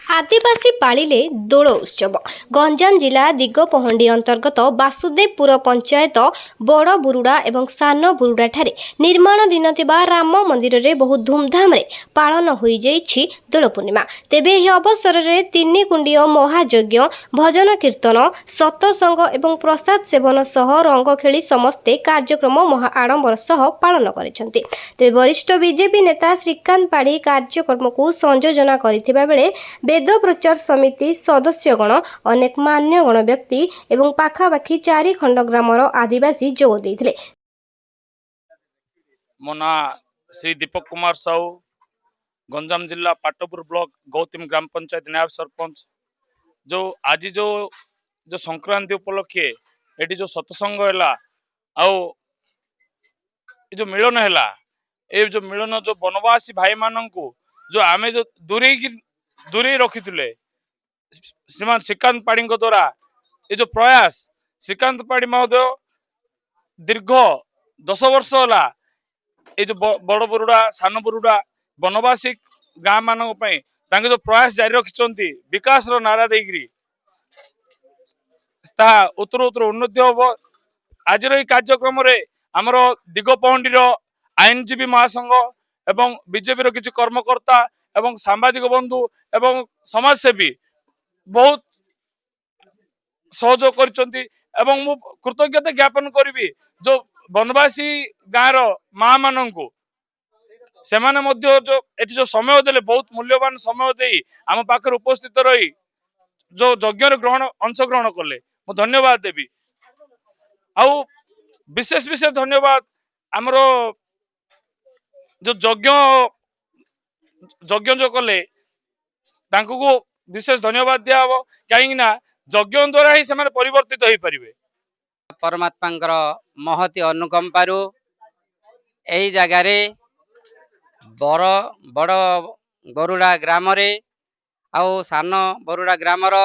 आदिवासी पालिले दोल उत्सव गंजाम जिला दिगपहंडी अंतर्गत वासुदेवपुर पंचायत बड़ बुरुडा एवं सान बुरुडा ठारे निर्माण दिन थिबा राम मंदिर रे बहुत धूमधाम रे पालन होई जाइछि दोल पूर्णिमा। तेबे एही अवसर रे तीन कुंडीय महायज्ञ भजन कीर्तन सतसंग एवं प्रसाद सेवन सह रंग खेली समस्ते कार्यक्रम महा आडंबर सह पालन करिसेंति। तेबे वरिष्ठ बीजेपी नेता श्रीकांत पाढ़ी कार्यक्रम को संयोजना करथिबा बेले वेद प्रचार समिति सदस्यगण अनेक मान्यगण व्यक्ति एवं पाखापाखि 4 खंड ग्रामर आदिवासी जोग देथिले। मो ना श्री दीपक कुमार साहू, गंजाम जिला पाटपुर ब्लॉक गौतम ग्राम पंचायत नायब सरपंच। जो आज जो जो संक्रांति उपलक्षे एटी जो सत्संग है जो मिलन है ये जो मिलन जो वनवासी भाई मान को जो आमे जो दूरे रखी श्रीमान श्रीकांत पाढ़ी द्वारा ये जो प्रयास श्रीकांत पाढ़ी महोदय दीर्घ 10 वर्ष है ये जो बड़ बुरुडा सान बुरुडा वनवासी गाँ मान जो प्रयास जारी रखिंट विकास नारा देकरी उत्तर उत्तर उन्नति हम। आज कार्यक्रम आमर दिगपहंडीर आईनजीवी महासंघ एवं बीजेपी किसी कर्मकर्ता एवं सांबादिक बंधु एवं समाजसेवी बहुत सहयोग कर कृतज्ञता ज्ञापन करी जो वनवासी गाँव माँ मान को से जो एटी जो समय देले बहुत मूल्यवान समय दे आम पाखे उपस्थित रही जो यज्ञ अंशग्रहण कले मु धन्यवाद देवी। आउ विशेष विशेष धन्यवाद आमर जो यज्ञ जो कले को विशेष धन्यवाद दिया हम कहीं यज्ञ द्वारा ही से परिवर्तित हो पारे। परमात्मा महती अनुकंपारू यही जगार बड़ बड़ बरुडा ग्राम आउ सान बरुडा ग्रामर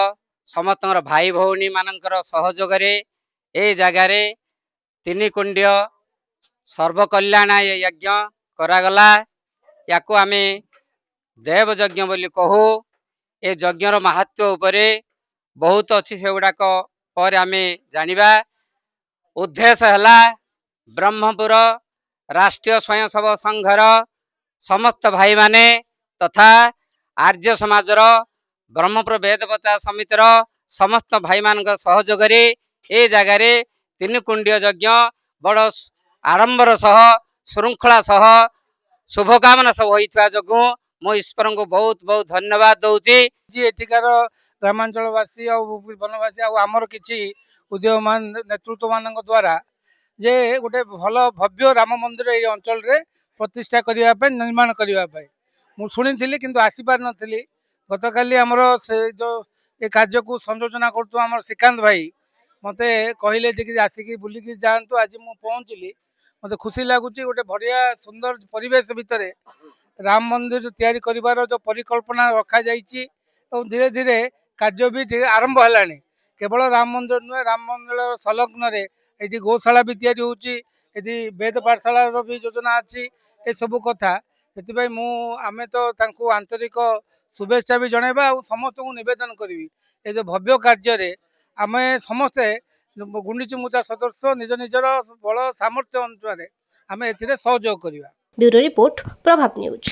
समस्त भाई भौणी मानकर सहयोग ए जगार तीन कुंड सर्वकल्याण यज्ञ करागला। याकू आमे देव यज्ञ बोली कहू। ए यज्ञर महत्व उपरे बहुत अच्छी से गुड़ाक पर आमे जानिबा। उद्देश्य है ब्रह्मपुर राष्ट्रीय स्वयंसेवक संघर समस्त भाई माने तथा आर्य समाजर ब्रह्मपुर वेद प्रचार समितिर समस्त भाई मान सहयोग ए जगार तीन कुंडीय यज्ञ बड़ आडंबर सह श्रृंखला सह शुभकामना सब होइथवा जगु मो ईश्वर को बहुत बहुत धन्यवाद दौची। एठिकार ग्रामांचलवासी वनवासी आमर किसी उद्योगमान नेतृत्व मान द्वारा जे गोटे भल भव्य राम मंदिर ये अंचल रे प्रतिष्ठा करने निर्माण करने मुझे शुणी किंतु आसीपार नी। गतकाली आमर से जो ये कार्य को संयोजना कर श्रीकांत भाई मत कहले आसिक बुलिकी जातु। आज मुझे पहुँचली मत खुशी लगुच गोटे बढ़िया सुंदर परिवेश भितर राम मंदिर तैयारी करिवार जो परिकल्पना रखा जाइए धीरे धीरे कार्य भी आरंभ है। केवल राम मंदिर नुहे राम मंदिर संलग्न ये गौशाला भी तैयारी होची वेद पाठशाला भी योजना अच्छी ए सब कथा से आमे तो आंतरिक शुभेच्छा भी जनइबा और समस्त को निवेदन करी ये जो भव्य कार्य आमे समस्ते गुंडीची मुचा सदस्य निज निजर बल सामर्थ्य अनुसार आमे एथिरे सहयोग करिबा। ब्यूरो रिपोर्ट प्रभाव न्यूज।